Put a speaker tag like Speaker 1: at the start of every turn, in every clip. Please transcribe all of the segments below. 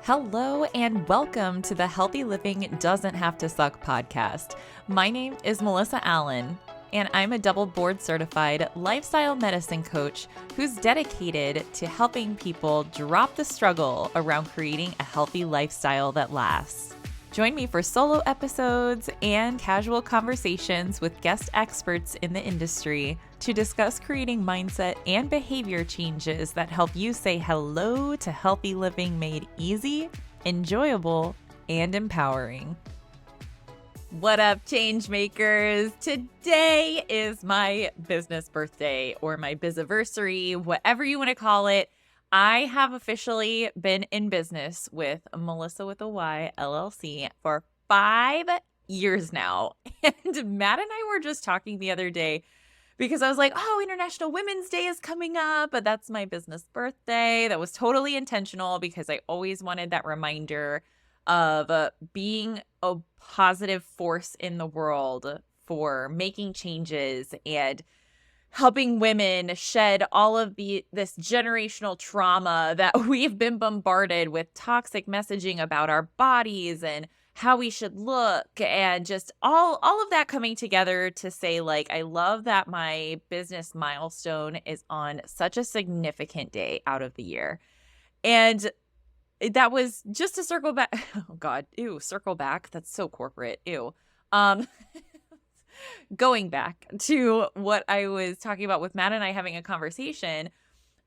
Speaker 1: Hello and welcome to the Healthy Living Doesn't Have to Suck podcast. My name is Melissa Allen, and I'm a double board certified lifestyle medicine coach who's dedicated to helping people drop the struggle around creating a healthy lifestyle that lasts. Join me for solo episodes and casual conversations with guest experts in the industry to discuss creating mindset and behavior changes that help you say hello to healthy living made easy, enjoyable, and empowering. What up, change makers? Today is my business birthday or my biziversary, whatever you want to call it. I have officially been in business with Melissa with a Y LLC for 5 years now. And Matt and I were just talking the other day because I was like, oh, International Women's Day is coming up, but that's my business birthday. That was totally intentional because I always wanted that reminder of being a positive force in the world for making changes and helping women shed all of this generational trauma that we've been bombarded with toxic messaging about our bodies and how we should look, and just all of that coming together to say, like, I love that my business milestone is on such a significant day out of the year. And that was just to circle back. Oh God, ew, circle back. That's so corporate. Ew. Going back to what I was talking about with Matt and I having a conversation,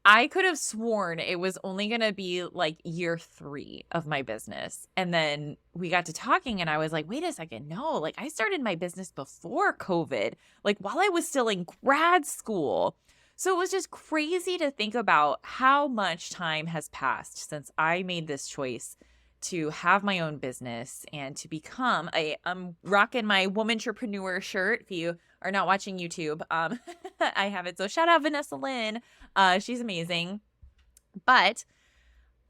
Speaker 1: I could have sworn it was only going to be like year 3 of my business. And then we got to talking and I was like, wait a second. No, like I started my business before COVID, like while I was still in grad school. So it was just crazy to think about how much time has passed since I made this choice to have my own business and to become I'm rocking my Womantrepreneur shirt. If you are not watching YouTube, I have it. So shout out Vanessa Lynn. She's amazing. But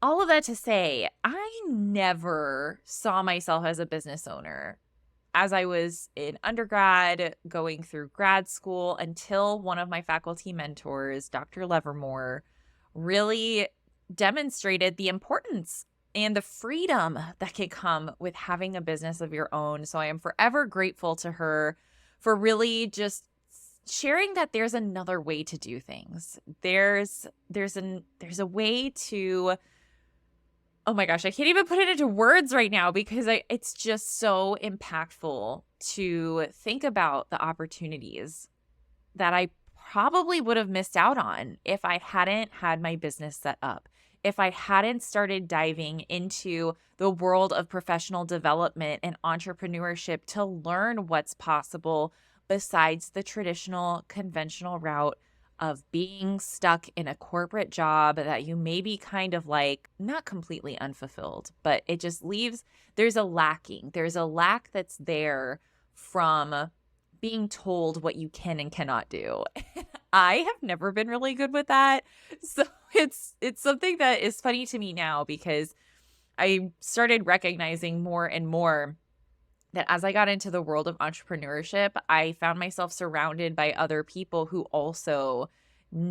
Speaker 1: all of that to say, I never saw myself as a business owner as I was in undergrad, going through grad school, until one of my faculty mentors, Dr. Livermore, really demonstrated the importance and the freedom that can come with having a business of your own. So I am forever grateful to her for really just sharing that there's another way to do things. There's a way to, oh my gosh, I can't even put it into words right now because it's just so impactful to think about the opportunities that I probably would have missed out on if I hadn't had my business set up. If I hadn't started diving into the world of professional development and entrepreneurship to learn what's possible besides the traditional conventional route of being stuck in a corporate job that you may be kind of like not completely unfulfilled, but it just leaves, there's a lack that's there from being told what you can and cannot do. I have never been really good with that. So it's something that is funny to me now because I started recognizing more and more that as I got into the world of entrepreneurship, I found myself surrounded by other people who also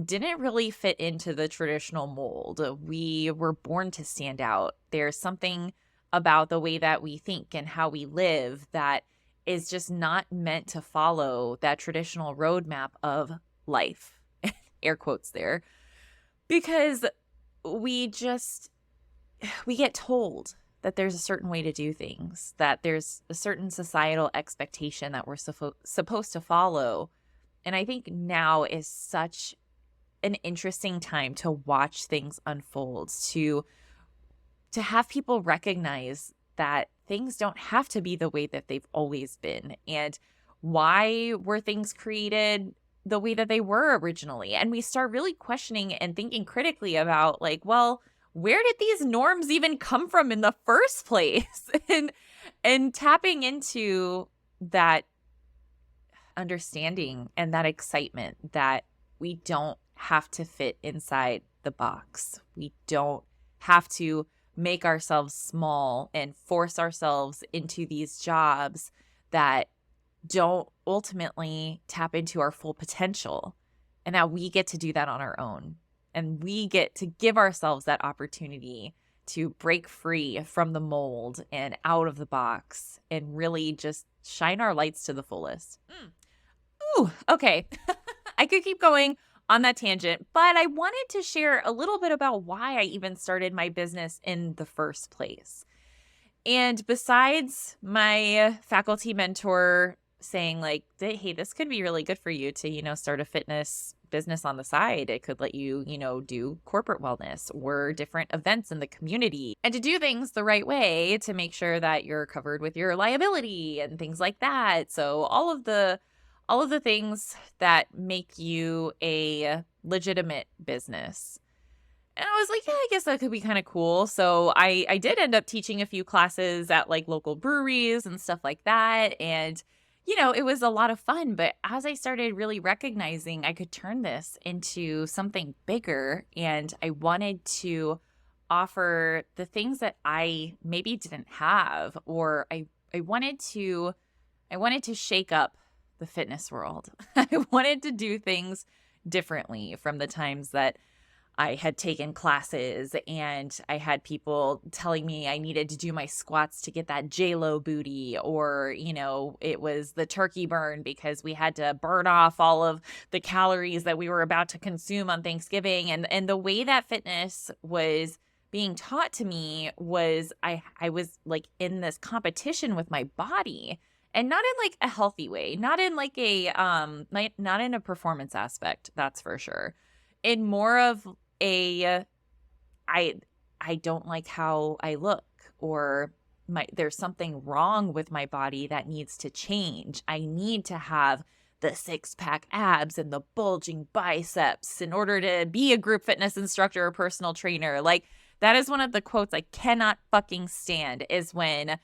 Speaker 1: didn't really fit into the traditional mold. We were born to stand out. There's something about the way that we think and how we live that is just not meant to follow that traditional roadmap of life, air quotes there, because we get told that there's a certain way to do things, that there's a certain societal expectation that we're supposed to follow. And I think now is such an interesting time to watch things unfold, to have people recognize that things don't have to be the way that they've always been. And why were things created the way that they were originally? And we start really questioning and thinking critically about, like, well, where did these norms even come from in the first place? and tapping into that understanding and that excitement that we don't have to fit inside the box. We don't have to make ourselves small and force ourselves into these jobs that don't ultimately tap into our full potential, and that we get to do that on our own. And we get to give ourselves that opportunity to break free from the mold and out of the box and really just shine our lights to the fullest. Ooh, okay. I could keep going on that tangent, but I wanted to share a little bit about why I even started my business in the first place. And besides my faculty mentor saying like, hey, this could be really good for you to, start a fitness business on the side. It could let you, do corporate wellness or different events in the community and to do things the right way to make sure that you're covered with your liability and things like that. So all of the things that make you a legitimate business. And I was like, yeah, I guess that could be kind of cool. So I did end up teaching a few classes at like local breweries and stuff like that. And, it was a lot of fun. But as I started really recognizing I could turn this into something bigger, and I wanted to offer the things that I maybe didn't have, or I wanted to shake up the fitness world. I wanted to do things differently from the times that I had taken classes and I had people telling me I needed to do my squats to get that J-Lo booty, or, it was the turkey burn because we had to burn off all of the calories that we were about to consume on Thanksgiving. And the way that fitness was being taught to me was I was like in this competition with my body, and not in like a healthy way, not in like a not in a performance aspect, that's for sure. In more of a I don't like how I look, or there's something wrong with my body that needs to change. I need to have the six-pack abs and the bulging biceps in order to be a group fitness instructor or personal trainer. Like, that is one of the quotes I cannot fucking stand, is when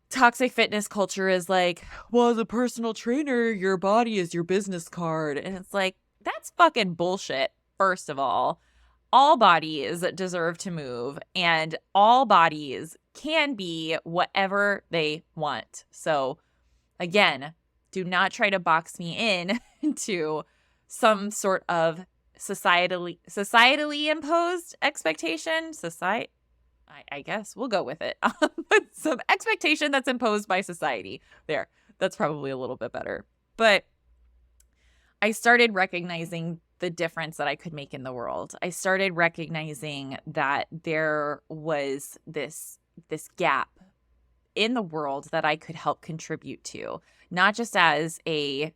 Speaker 1: toxic fitness culture is like, well, as a personal trainer, your body is your business card. And it's like, that's fucking bullshit. First of all bodies deserve to move, and all bodies can be whatever they want. So again, do not try to box me in into some sort of societally imposed expectation. I guess we'll go with it. But some expectation that's imposed by society. There, that's probably a little bit better. But I started recognizing the difference that I could make in the world. I started recognizing that there was this gap in the world that I could help contribute to, not just as a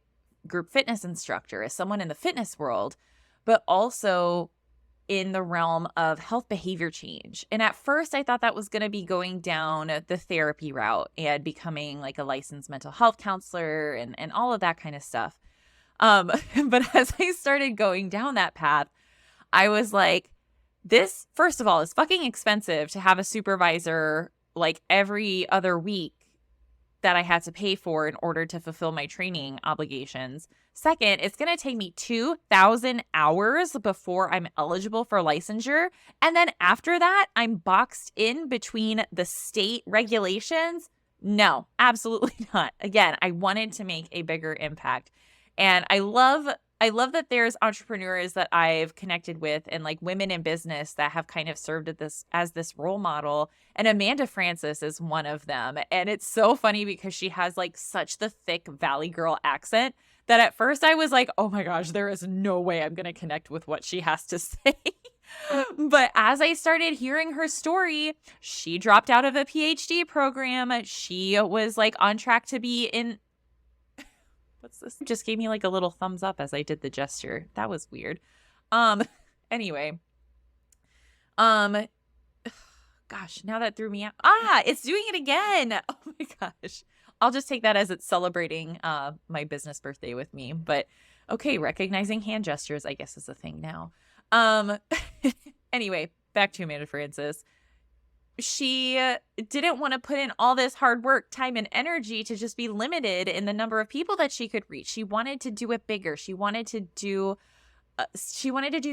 Speaker 1: group fitness instructor, as someone in the fitness world, but also in the realm of health behavior change. And at first I thought that was going to be going down the therapy route and becoming like a licensed mental health counselor and all of that kind of stuff. But as I started going down that path, I was like, this, first of all, is fucking expensive to have a supervisor like every other week that I had to pay for in order to fulfill my training obligations. Second, it's going to take me 2,000 hours before I'm eligible for licensure. And then after that, I'm boxed in between the state regulations. No, absolutely not. Again, I wanted to make a bigger impact. And I love that there's entrepreneurs that I've connected with and like women in business that have kind of served as this role model. And Amanda Francis is one of them. And it's so funny because she has like such the thick Valley Girl accent that at first I was like, oh my gosh, there is no way I'm going to connect with what she has to say. But as I started hearing her story, she dropped out of a PhD program. She was like on track to be in... What's this? Just gave me like a little thumbs up as I did the gesture. That was weird. Anyway. Gosh, now that threw me out. It's doing it again. Oh my gosh. I'll just take that as it's celebrating my business birthday with me. But okay, recognizing hand gestures, I guess, is a thing now. Anyway, back to Amanda Francis. She didn't want to put in all this hard work, time, and energy to just be limited in the number of people that she could reach. She wanted to do it bigger. She wanted to do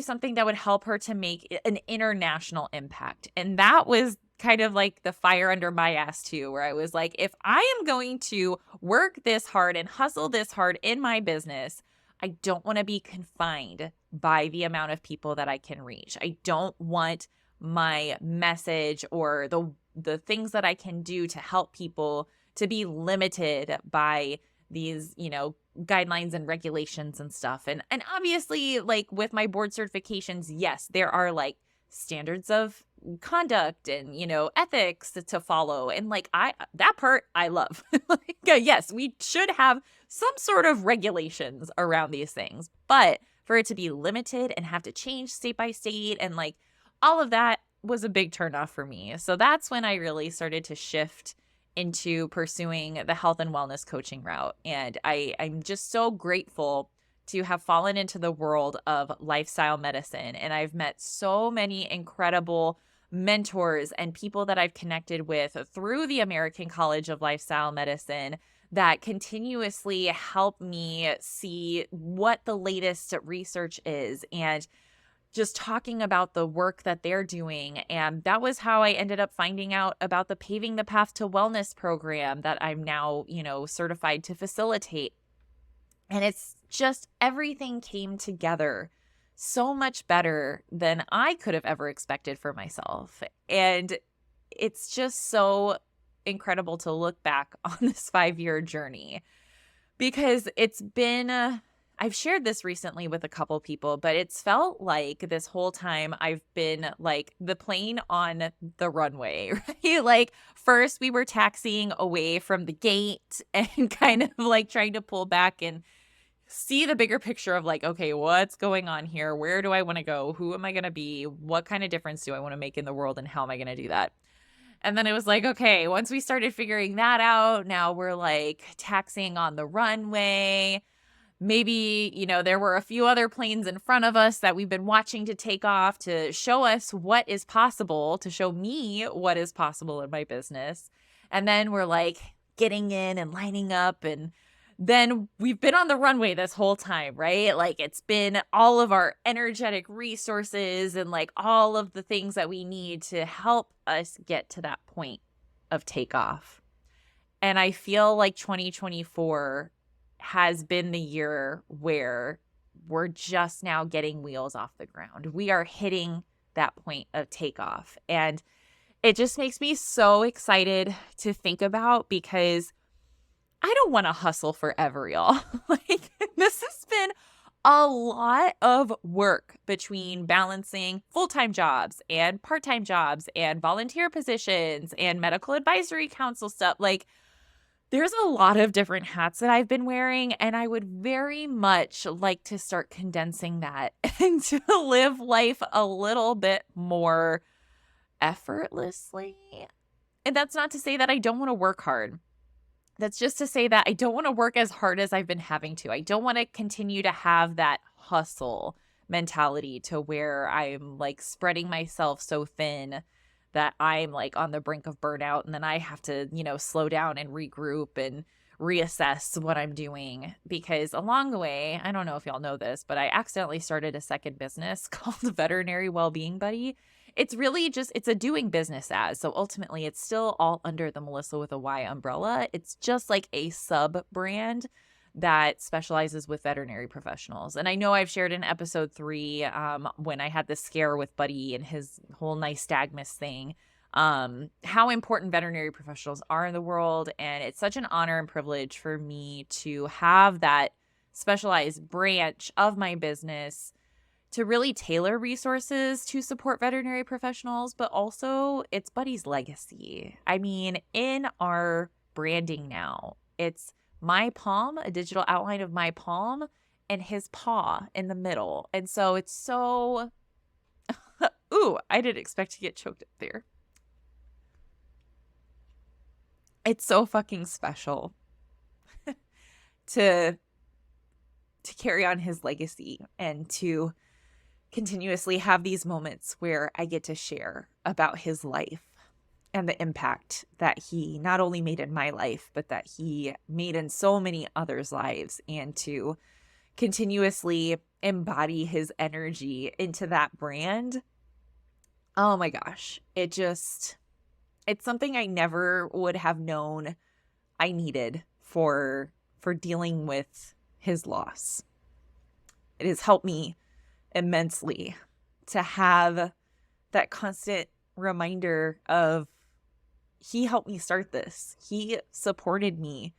Speaker 1: something that would help her to make an international impact. And that was kind of like the fire under my ass too, where I was like, if I am going to work this hard and hustle this hard in my business, I don't want to be confined by the amount of people that I can reach. I don't want my message or the things that I can do to help people to be limited by these, guidelines and regulations and stuff. And obviously, like with my board certifications, yes, there are like standards of conduct and, ethics to follow. And like that part I love. Like, yes, we should have some sort of regulations around these things, but for it to be limited and have to change state by state and like all of that was a big turnoff for me. So that's when I really started to shift into pursuing the health and wellness coaching route. And I'm just so grateful to have fallen into the world of lifestyle medicine. And I've met so many incredible mentors and people that I've connected with through the American College of Lifestyle Medicine that continuously help me see what the latest research is and just talking about the work that they're doing. And that was how I ended up finding out about the Paving the Path to Wellness program that I'm now, certified to facilitate. And it's just everything came together so much better than I could have ever expected for myself. And it's just so incredible to look back on this 5-year journey because it's been I've shared this recently with a couple people, but it's felt like this whole time I've been like the plane on the runway, right? Like first we were taxiing away from the gate and kind of like trying to pull back and see the bigger picture of like, okay, what's going on here? Where do I want to go? Who am I going to be? What kind of difference do I want to make in the world? And how am I going to do that? And then it was like, okay, once we started figuring that out, now we're like taxiing on the runway. Maybe, there were a few other planes in front of us that we've been watching to take off to show us what is possible, to show me what is possible in my business. And then we're like getting in and lining up. And then we've been on the runway this whole time, right? Like it's been all of our energetic resources and like all of the things that we need to help us get to that point of takeoff. And I feel like 2024 has been the year where we're just now getting wheels off the ground. We are hitting that point of takeoff. And it just makes me so excited to think about because I don't want to hustle forever, y'all. Like this has been a lot of work between balancing full-time jobs and part-time jobs and volunteer positions and medical advisory council stuff. Like there's a lot of different hats that I've been wearing, and I would very much like to start condensing that and to live life a little bit more effortlessly. And that's not to say that I don't want to work hard. That's just to say that I don't want to work as hard as I've been having to. I don't want to continue to have that hustle mentality to where I'm like spreading myself so thin that I'm like on the brink of burnout and then I have to, slow down and regroup and reassess what I'm doing. Because along the way, I don't know if y'all know this, but I accidentally started a second business called Veterinary Wellbeing Buddy. It's really just, it's a doing business as. So ultimately, it's still all under the Melissa with a Y umbrella. It's just like a sub brand that specializes with veterinary professionals. And I know I've shared in episode 3 when I had the scare with Buddy and his whole nystagmus thing, how important veterinary professionals are in the world. And it's such an honor and privilege for me to have that specialized branch of my business to really tailor resources to support veterinary professionals, but also it's Buddy's legacy. I mean, in our branding now, it's my palm, a digital outline of my palm, and his paw in the middle. And so it's so, ooh, I didn't expect to get choked up there. It's so fucking special to carry on his legacy and to continuously have these moments where I get to share about his life and the impact that he not only made in my life, but that he made in so many others' lives, and to continuously embody his energy into that brand. Oh my gosh. It's something I never would have known I needed for dealing with his loss. It has helped me immensely to have that constant reminder of he helped me start this. He supported me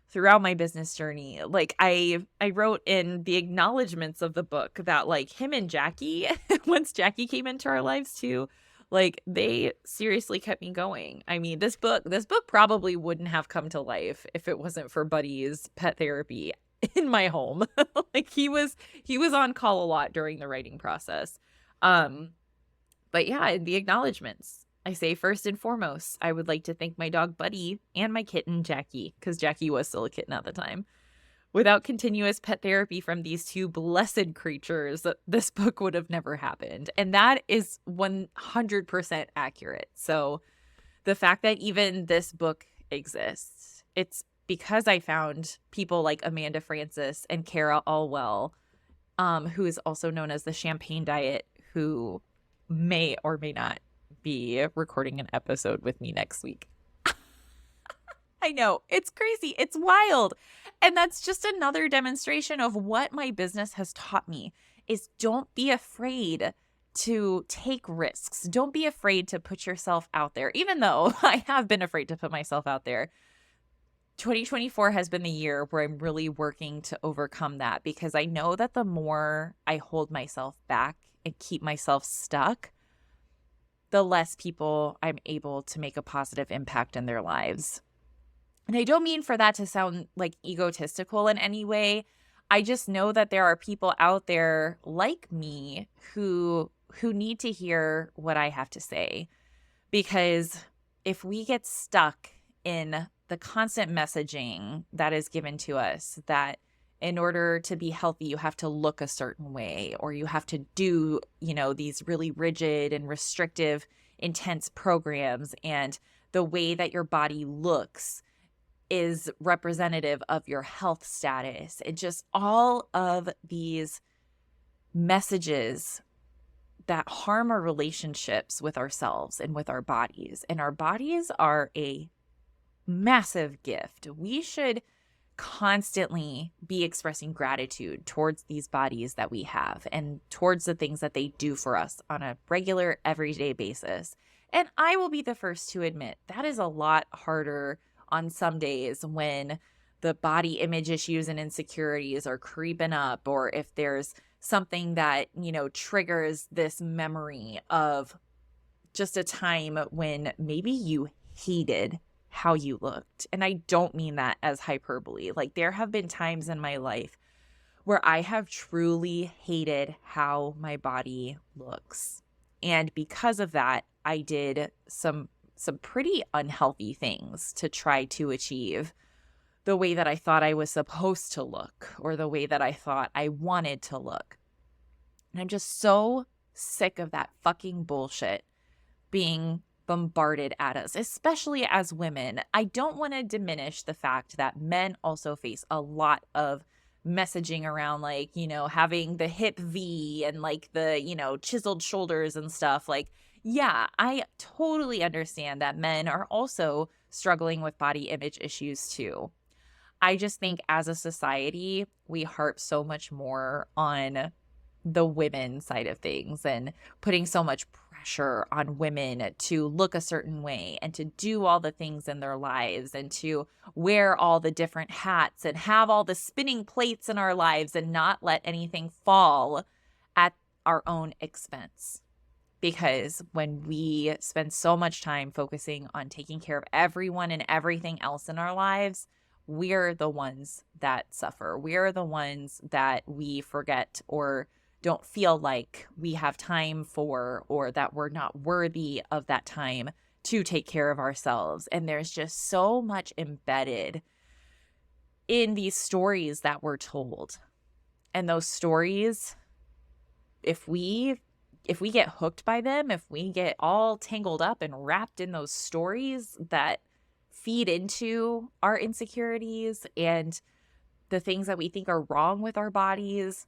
Speaker 1: throughout my business journey. Like I wrote in the acknowledgments of the book that like him and Jackie, once Jackie came into our lives too, like they seriously kept me going. I mean, this book probably wouldn't have come to life if it wasn't for Buddy's pet therapy in my home. Like he was on call a lot during the writing process. But yeah, in the acknowledgments, I say first and foremost, I would like to thank my dog Buddy and my kitten Jackie, because Jackie was still a kitten at the time. Without continuous pet therapy from these two blessed creatures, this book would have never happened. And that is 100% accurate. So the fact that even this book exists, it's because I found people like Amanda Francis and Kara Allwell, who is also known as the Champagne Diet, who may or may not be recording an episode with me next week. I know, it's crazy. It's wild. And that's just another demonstration of what my business has taught me is don't be afraid to take risks. Don't be afraid to put yourself out there. Even though I have been afraid to put myself out there, 2024 has been the year where I'm really working to overcome that, because I know that the more I hold myself back and keep myself stuck, the less people I'm able to make a positive impact in their lives. And I don't mean for that to sound like egotistical in any way. I just know that there are people out there like me who need to hear what I have to say. Because if we get stuck in the constant messaging that is given to us, that in order to be healthy, you have to look a certain way, or you have to do, these really rigid and restrictive, intense programs, and the way that your body looks is representative of your health status. And just all of these messages that harm our relationships with ourselves and with our bodies. And our bodies are a massive gift. We should constantly be expressing gratitude towards these bodies that we have and towards the things that they do for us on a regular, everyday basis. And I will be the first to admit that is a lot harder on some days when the body image issues and insecurities are creeping up, or if there's something that, triggers this memory of just a time when maybe you hated how you looked. And I don't mean that as hyperbole. Like, there have been times in my life where I have truly hated how my body looks. And because of that, I did some pretty unhealthy things to try to achieve the way that I thought I was supposed to look, or the way that I thought I wanted to look. And I'm just so sick of that fucking bullshit being bombarded at us, especially as women. I don't want to diminish the fact that men also face a lot of messaging around, like, having the hip V and like the, chiseled shoulders and stuff. Like, yeah, I totally understand that men are also struggling with body image issues too. I just think as a society, we harp so much more on the women side of things and putting so much pressure on women to look a certain way and to do all the things in their lives and to wear all the different hats and have all the spinning plates in our lives and not let anything fall at our own expense. Because when we spend so much time focusing on taking care of everyone and everything else in our lives, we're the ones that suffer. We're the ones that we forget or don't feel like we have time for, or that we're not worthy of that time to take care of ourselves. And there's just so much embedded in these stories that we're told. And those stories, if we get hooked by them, if we get all tangled up and wrapped in those stories that feed into our insecurities and the things that we think are wrong with our bodies,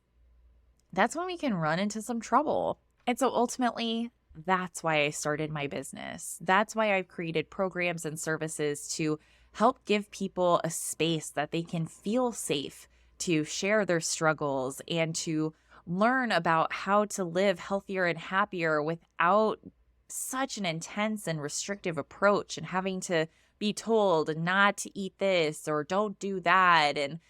Speaker 1: that's when we can run into some trouble. And so ultimately, that's why I started my business. That's why I've created programs and services to help give people a space that they can feel safe to share their struggles and to learn about how to live healthier and happier without such an intense and restrictive approach and having to be told not to eat this or don't do that. And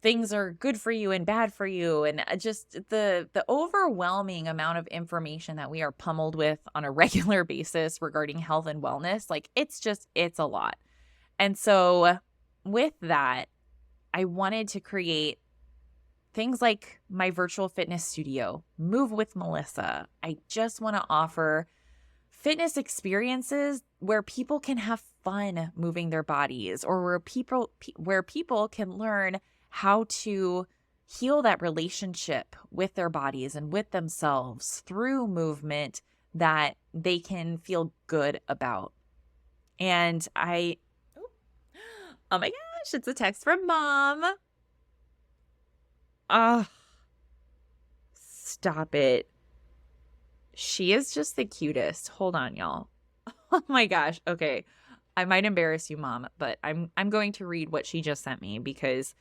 Speaker 1: things are good for you and bad for you. And just the overwhelming amount of information that we are pummeled with on a regular basis regarding health and wellness, like it's a lot. And so with that, I wanted to create things like my virtual fitness studio, Move with Melissa. I just want to offer fitness experiences where people can have fun moving their bodies, or where people can learn how to heal that relationship with their bodies and with themselves through movement that they can feel good about. And oh my gosh, it's a text from Mom. Stop it. She is just the cutest. Hold on, y'all. Oh my gosh. Okay. I might embarrass you, Mom, but I'm going to read what she just sent me because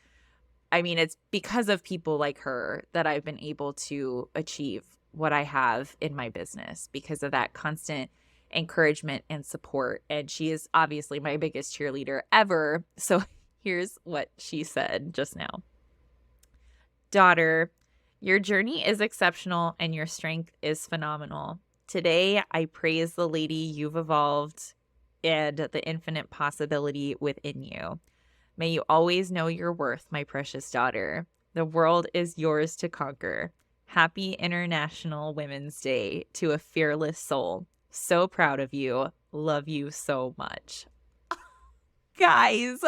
Speaker 1: it's because of people like her that I've been able to achieve what I have in my business, because of that constant encouragement and support. And she is obviously my biggest cheerleader ever. So here's what she said just now. Daughter, your journey is exceptional and your strength is phenomenal. Today, I praise the lady you've evolved and the infinite possibility within you. May you always know your worth, my precious daughter. The world is yours to conquer. Happy International Women's Day to a fearless soul. So proud of you. Love you so much. Guys,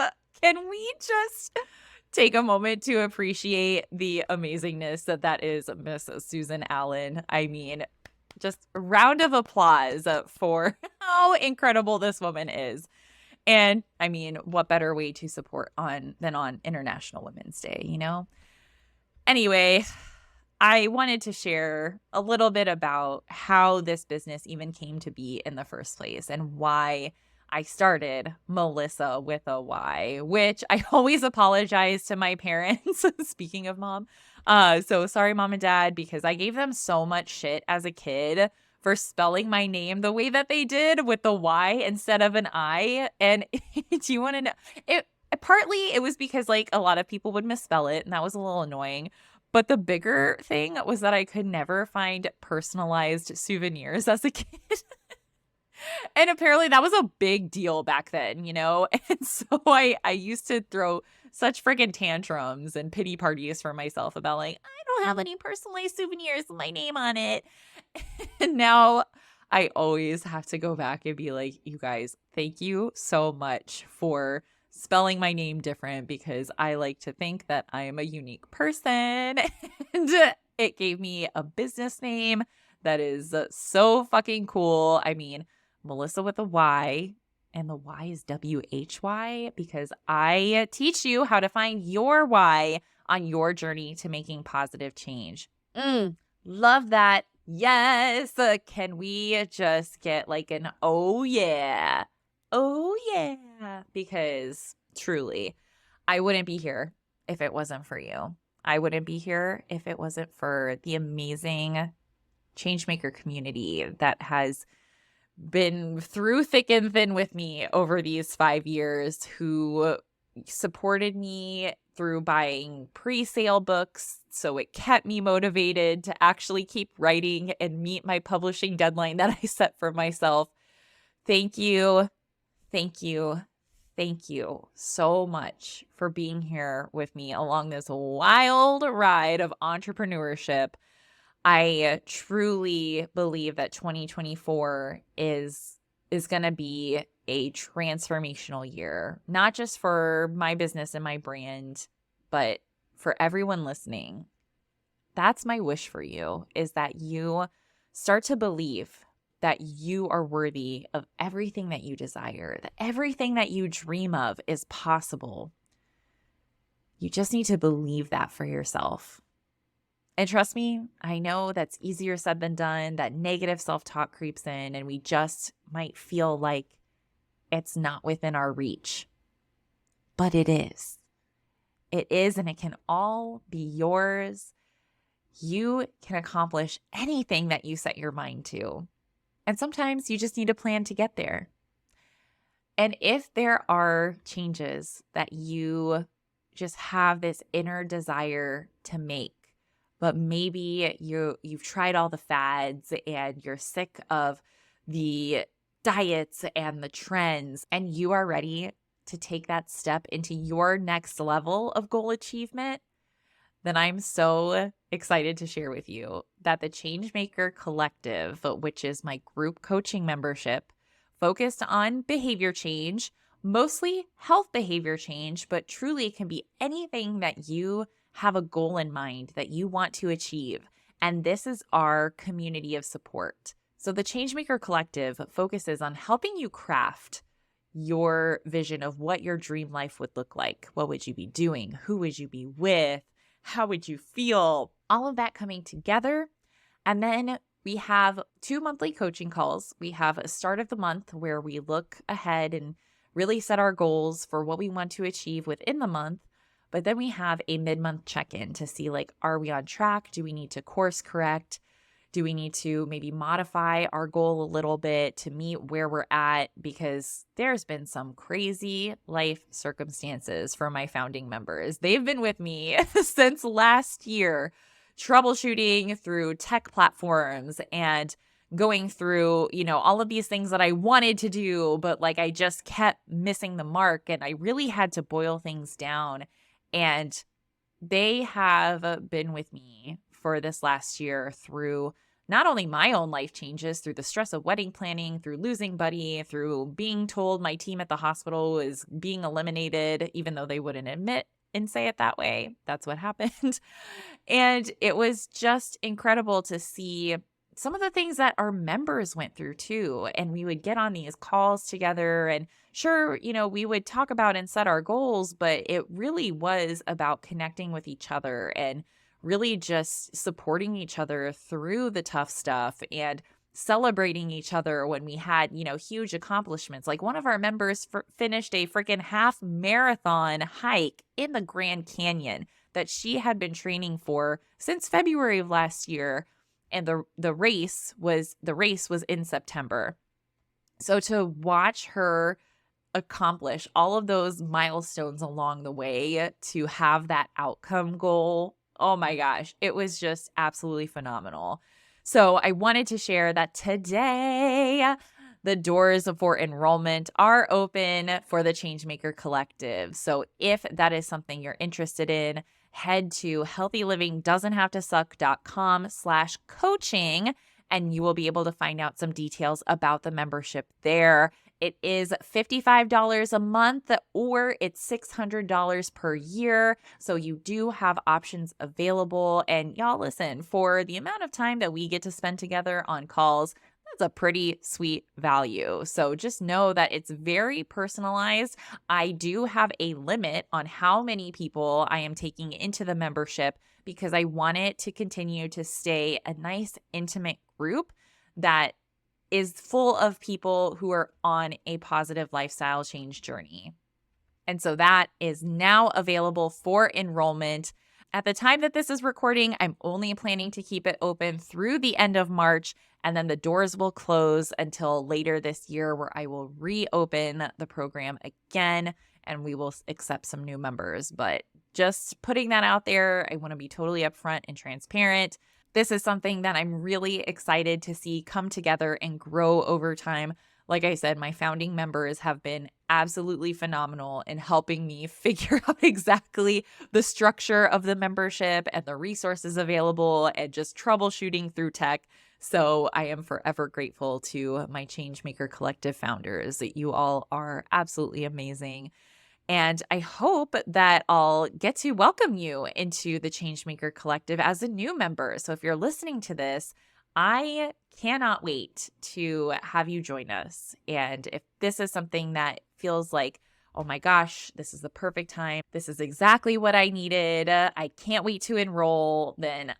Speaker 1: can we just take a moment to appreciate the amazingness that is Miss Susan Allen? Just a round of applause for how incredible this woman is. And what better way to support than on International Women's Day, Anyway, I wanted to share a little bit about how this business even came to be in the first place and why I started Melissa with a Y, which I always apologize to my parents. Speaking of Mom. So sorry, Mom and Dad, because I gave them so much shit as a kid for spelling my name the way that they did with the Y instead of an I. And do you want to know? Partly it was because like a lot of people would misspell it, and that was a little annoying. But the bigger thing was that I could never find personalized souvenirs as a kid. And apparently that was a big deal back then, And so I used to throw such friggin' tantrums and pity parties for myself about like, I don't have any personalized souvenirs with my name on it. And now I always have to go back and be like, you guys, thank you so much for spelling my name different, because I like to think that I am a unique person. And it gave me a business name that is so fucking cool. Melissa with a Y, and the Y is WHY, because I teach you how to find your why on your journey to making positive change. Love that. Yes. Can we just get like an oh yeah? Oh yeah. Because truly, I wouldn't be here if it wasn't for you. I wouldn't be here if it wasn't for the amazing Changemaker community that has been through thick and thin with me over these 5 years, who supported me through buying pre-sale books, so it kept me motivated to actually keep writing and meet my publishing deadline that I set for myself. Thank you. Thank you. Thank you so much for being here with me along this wild ride of entrepreneurship. I truly believe that 2024 is going to be a transformational year, not just for my business and my brand, but for everyone listening. That's my wish for you, is that you start to believe that you are worthy of everything that you desire, that everything that you dream of is possible. You just need to believe that for yourself. And trust me, I know that's easier said than done. That negative self-talk creeps in, and we just might feel like it's not within our reach. But it is. It is, and it can all be yours. you can accomplish anything that you set your mind to. And sometimes you just need a plan to get there. And if there are changes that you just have this inner desire to make, but maybe you've tried all the fads and you're sick of the diets and the trends, and you are ready to take that step into your next level of goal achievement, then I'm so excited to share with you that the Changemaker Collective, which is my group coaching membership, focused on behavior change, mostly health behavior change, but truly it can be anything that you have a goal in mind that you want to achieve. And this is our community of support. So the Changemaker Collective focuses on helping you craft your vision of what your dream life would look like. What would you be doing? Who would you be with? How would you feel? All of that coming together. And then we have 2 monthly coaching calls. We have a start of the month where we look ahead and really set our goals for what we want to achieve within the month. But then we have a mid-month check-in to see, like, are we on track? Do we need to course correct? Do we need to maybe modify our goal a little bit to meet where we're at? Because there's been some crazy life circumstances for my founding members. They've been with me since last year, troubleshooting through tech platforms and going through, all of these things that I wanted to do, but like I just kept missing the mark, and I really had to boil things down. And they have been with me for this last year through not only my own life changes, through the stress of wedding planning, through losing Buddy, through being told my team at the hospital is being eliminated, even though they wouldn't admit and say it that way. That's what happened. And it was just incredible to see some of the things that our members went through too. And we would get on these calls together, and sure, we would talk about and set our goals, but it really was about connecting with each other and really just supporting each other through the tough stuff and celebrating each other when we had, huge accomplishments. Like one of our members finished a freaking half marathon hike in the Grand Canyon that she had been training for since February of last year. And the race was in September. So to watch her accomplish all of those milestones along the way to have that outcome goal, oh my gosh, it was just absolutely phenomenal. So I wanted to share that today the doors for enrollment are open for the Changemaker Collective. So if that is something you're interested in, head to healthylivingdoesn't-have-to-suck.com/coaching, and you will be able to find out some details about the membership there. It is $55 a month, or it's $600 per year. So you do have options available. And y'all, listen, for the amount of time that we get to spend together on calls, that's a pretty sweet value. So just know that it's very personalized. I do have a limit on how many people I am taking into the membership because I want it to continue to stay a nice, intimate group that is full of people who are on a positive lifestyle change journey. And so that is now available for enrollment. At the time that this is recording, I'm only planning to keep it open through the end of March, and then the doors will close until later this year, where I will reopen the program again and we will accept some new members. But just putting that out there, I want to be totally upfront and transparent. This is something that I'm really excited to see come together and grow over time. Like I said, my founding members have been absolutely phenomenal in helping me figure out exactly the structure of the membership and the resources available and just troubleshooting through tech. So I am forever grateful to my Changemaker Collective founders. You all are absolutely amazing. And I hope that I'll get to welcome you into the Changemaker Collective as a new member. So if you're listening to this, I cannot wait to have you join us. And if this is something that feels like, oh my gosh, this is the perfect time, this is exactly what I needed, I can't wait to enroll, then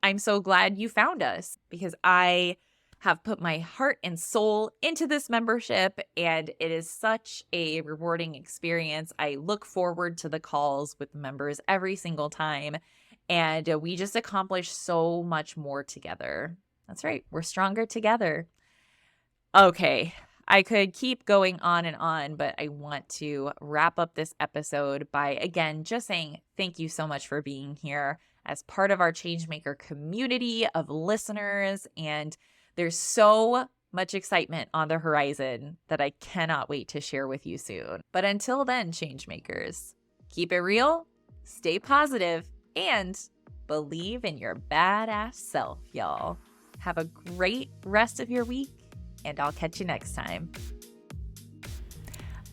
Speaker 1: I'm so glad you found us, because I have put my heart and soul into this membership, and it is such a rewarding experience. I look forward to the calls with members every single time. And we just accomplished so much more together. That's right. We're stronger together. Okay. I could keep going on, but I want to wrap up this episode by, again, just saying thank you so much for being here as part of our Changemaker community of listeners. And there's so much excitement on the horizon that I cannot wait to share with you soon. But until then, Changemakers, keep it real, stay positive, and believe in your badass self, y'all. Have a great rest of your week, and I'll catch you next time.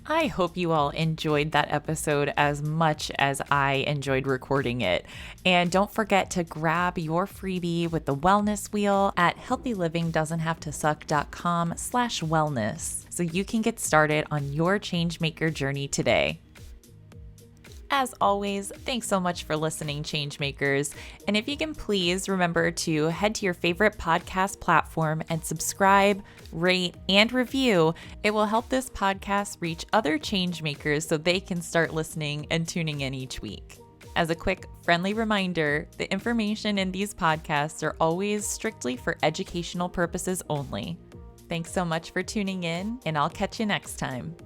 Speaker 1: I hope you all enjoyed that episode as much as I enjoyed recording it. And don't forget to grab your freebie with the wellness wheel at healthylivingdoesn'thavetosuck.com/wellness so you can get started on your changemaker journey today. As always, thanks so much for listening, Changemakers. And if you can please remember to head to your favorite podcast platform and subscribe, rate, and review. It will help this podcast reach other Changemakers so they can start listening and tuning in each week. As a quick, friendly reminder, the information in these podcasts are always strictly for educational purposes only. Thanks so much for tuning in, and I'll catch you next time.